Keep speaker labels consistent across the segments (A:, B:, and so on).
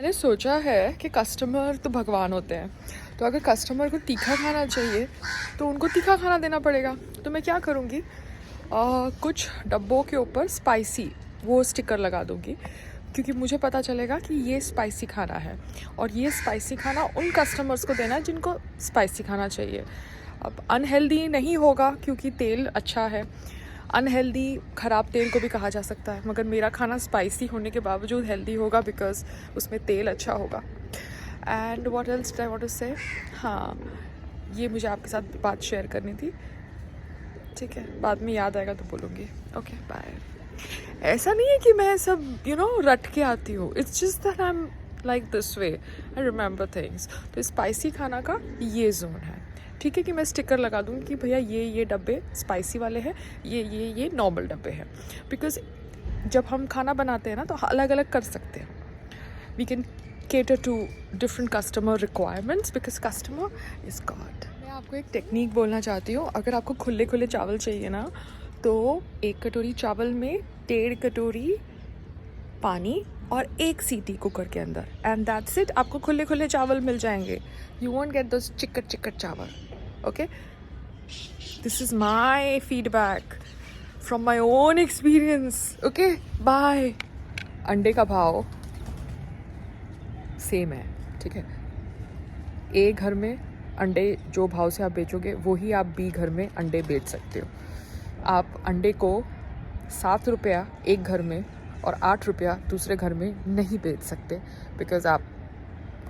A: मैंने सोचा है कि कस्टमर तो भगवान होते हैं, तो अगर कस्टमर को तीखा खाना चाहिए तो उनको तीखा खाना देना पड़ेगा। तो मैं क्या करूँगी, कुछ डब्बों के ऊपर स्पाइसी वो स्टिकर लगा दूँगी, क्योंकि मुझे पता चलेगा कि ये स्पाइसी खाना है और ये स्पाइसी खाना उन कस्टमर्स को देना है जिनको स्पाइसी खाना चाहिए। अब अनहेल्दी नहीं होगा क्योंकि तेल अच्छा है, अनहेल्दी ख़राब तेल को भी कहा जा सकता है, मगर मेरा खाना स्पाइसी होने के बावजूद हेल्दी होगा बिकॉज उसमें तेल अच्छा होगा। And what else I want to say, हाँ ये मुझे आपके साथ बात शेयर करनी थी, ठीक है, बाद में याद आएगा तो बोलूँगी। Okay bye. ऐसा नहीं है कि मैं सब रट के आती हूँ, it's just that I am like this way, I remember things. तो स्पाइसी खाना का ये जोन है, ठीक है, कि मैं स्टिकर लगा दूँगी कि भैया ये डब्बे स्पाइसी वाले हैं, ये नॉर्मल डब्बे हैं। बिकॉज जब हम खाना बनाते हैं ना तो अलग अलग कर सकते हैं, we can cater to different customer requirements because customer is God। मैं आपको एक टेक्निक बोलना चाहती हूँ। अगर आपको खुले खुले चावल चाहिए ना तो 1 कटोरी चावल में 1.5 कटोरी पानी और 1 सीटी कुकर के अंदर, एंड दैट्स इट। आपको खुले खुले चावल मिल जाएंगे, यू वोंट गेट दोस चिकट चिकट चावल। Okay, this is my feedback from my own experience. Okay bye. अंडे का भाव सेम है, ठीक है। ए घर में अंडे जो भाव से आप बेचोगे वही आप बी घर में अंडे बेच सकते हो। आप अंडे को 7 रुपया एक घर में और 8 रुपया दूसरे घर में नहीं बेच सकते, बिकॉज आप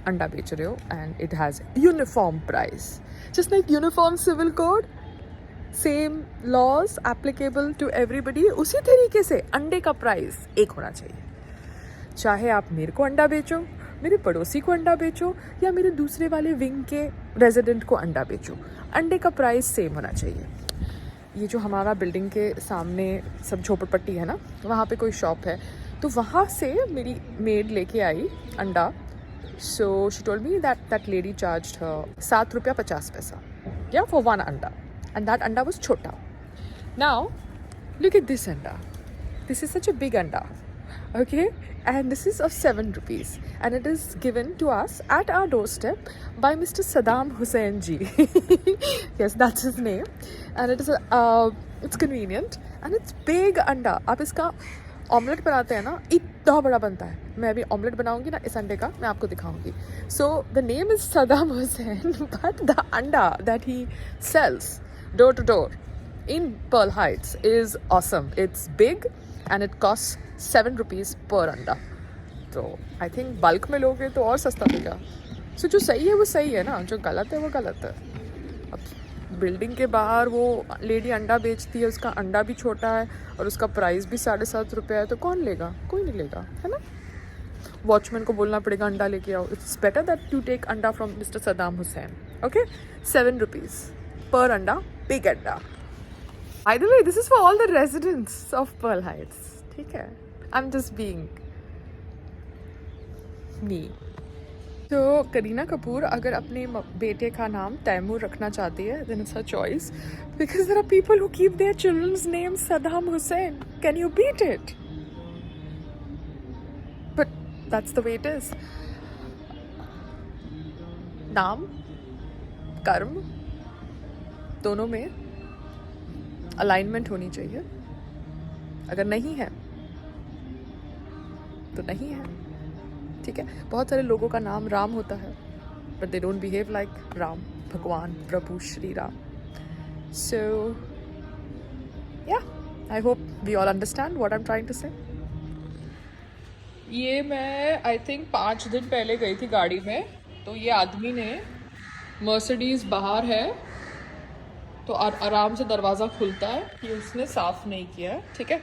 A: अंडा बेच रहे हो and it has uniform price, just like uniform civil code, same laws applicable to everybody. उसी तरीके से अंडे का प्राइस एक होना चाहिए, चाहे आप मेरे को अंडा बेचो, मेरे पड़ोसी को अंडा बेचो, या मेरे दूसरे वाले विंग के रेजिडेंट को अंडा बेचो, अंडे का प्राइस सेम होना चाहिए। ये जो हमारा बिल्डिंग के सामने सब झोपड़पट्टी है ना, वहाँ पे कोई शॉप है, तो वहाँ से मेरी मेड लेके आई अंडा। So she told me that lady charged 7 रुपया 50 पैसा या फॉर 1 अंडा, एंड दैट अंडा वाज छोटा। नाउ लुक एट दिस अंडा, this is such a big अंडा, okay, and this is of 7 rupees, and it is given to us at our doorstep by Mr. Saddam Hussein ji। Yes, that's his name, and it is it's convenient and it's big anda। आप इसका omelette बनाते हैं ना, इतना बड़ा बनता है। मैं अभी ऑमलेट बनाऊंगी ना इस अंडे का, मैं आपको दिखाऊंगी। So the name is Saddam Hussain, but the anda that he sells door to door in Pearl Heights is awesome। It's big and it costs 7 rupees per अंडा। तो आई थिंक बल्क में लोगे तो और सस्ता देगा। सो जो सही है वो सही है ना, जो गलत है वो गलत है। अब बिल्डिंग के बाहर वो लेडी अंडा बेचती है, उसका अंडा भी छोटा है और उसका प्राइस भी 7.5 रुपये है, तो कौन लेगा? कोई नहीं लेगा, है ना। वॉचमैन को बोलना पड़ेगा अंडा लेके आओ। It's better that you take anda from mister Saddam Hussain. Okay, 7 rupees पर अंडा, बिग अंडा। By the way, this is for all the residents of Pearl Heights, ठीक है। I'm just being me। तो करीना कपूर अगर अपने बेटे का नाम तैमूर रखना चाहती है, then it's her choice, because there are people who keep their children's names Saddam Hussein। Can you beat it? But that's the way it is। नाम कर्म दोनों में अलाइनमेंट होनी चाहिए। अगर नहीं है तो नहीं है, ठीक है। बहुत सारे लोगों का नाम राम होता है, but they don't behave like Ram, भगवान प्रभु Shri Ram. So yeah I hope we all understand what I am trying to say. ये मैं आई थिंक 5 दिन पहले गई थी गाड़ी में, तो ये आदमी ने, मर्सिडीज बाहर है तो आराम से दरवाज़ा खुलता है, ये उसने साफ़ नहीं किया है, ठीक है।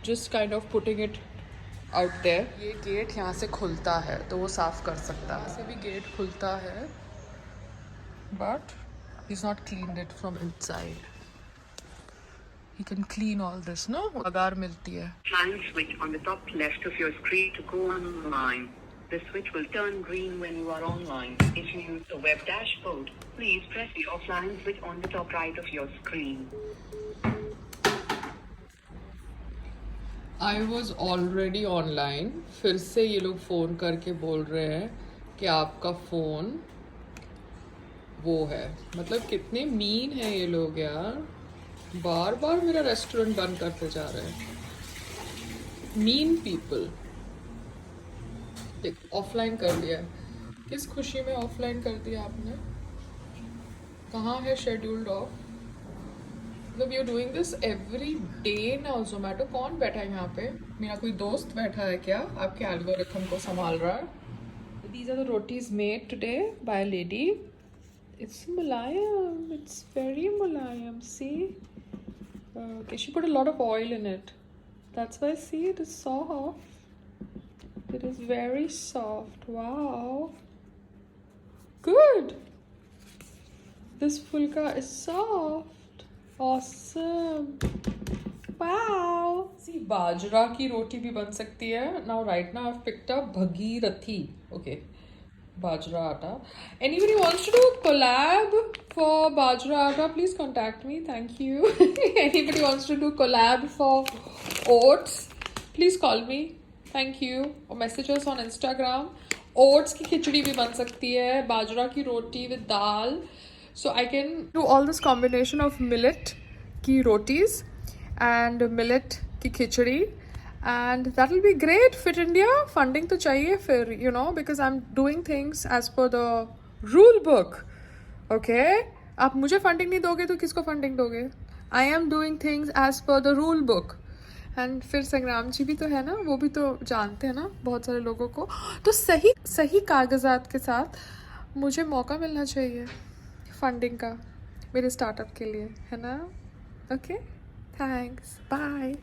A: Just kind of putting it out there. ये गेट यहाँ से खुलता है तो वो साफ़ कर सकता है, ऐसे भी गेट खुलता है, but he is not clean it from inside. He can clean all this, no. अगार मिलती है।
B: Switch on the top left of your screen to go online। The switch will turn green when you are online. If you use the web dashboard, please press the offline switch on the top right of your screen।
A: I was already online, फिर से ये लोग phone करके बोल रहे हैं कि आपका फ़ोन वो है। मतलब कितने मीन है ये लोग यार, बार बार मेरा रेस्टोरेंट बंद करते जा रहे हैं। Mean people. देख, ऑफलाइन कर दिया है। किस खुशी में ऑफलाइन कर दिया आपने? कहाँ है शेड्यूल्ड ऑफ? मतलब you doing this every day now. Zomato कौन बैठा है यहाँ पे? मेरा कोई दोस्त बैठा है क्या आपके एल्गोरिथम को संभाल रहा है? These are the rotis made today by a lady. It's mulayam. It's very mulayam. See? Okay, she put a lot of oil in it. That's why, see, it is soft. It is very soft. Wow. Good. This fulka is soft. Awesome. Wow. See, बाजरा की रोटी भी बन सकती है. Now, right now, I've picked up bhagirathi. Okay. Bajra atta. Anybody wants to do a collab for Bajra atta? Please contact me. Thank you. Anybody wants to do collab for oats? Please call me. Thank you. Or message us on Instagram. Oats की खिचड़ी भी बन सकती है. बाजरा की रोटी with dal. So I can do all this combination of millet की rotis and millet की खिचड़ी. And that will be great. Fit India funding तो चाहिए फिर, you know, because I'm doing things as per the rule book. Okay? आप मुझे funding नहीं दोगे तो किसको funding दोगे? I am doing things as per the rule book. And फिर संग्राम जी भी तो है ना, वो भी तो जानते हैं ना बहुत सारे लोगों को। तो सही सही कागजात के साथ मुझे मौका मिलना चाहिए फंडिंग का मेरे स्टार्टअप के लिए, है ना? Okay, thanks, bye.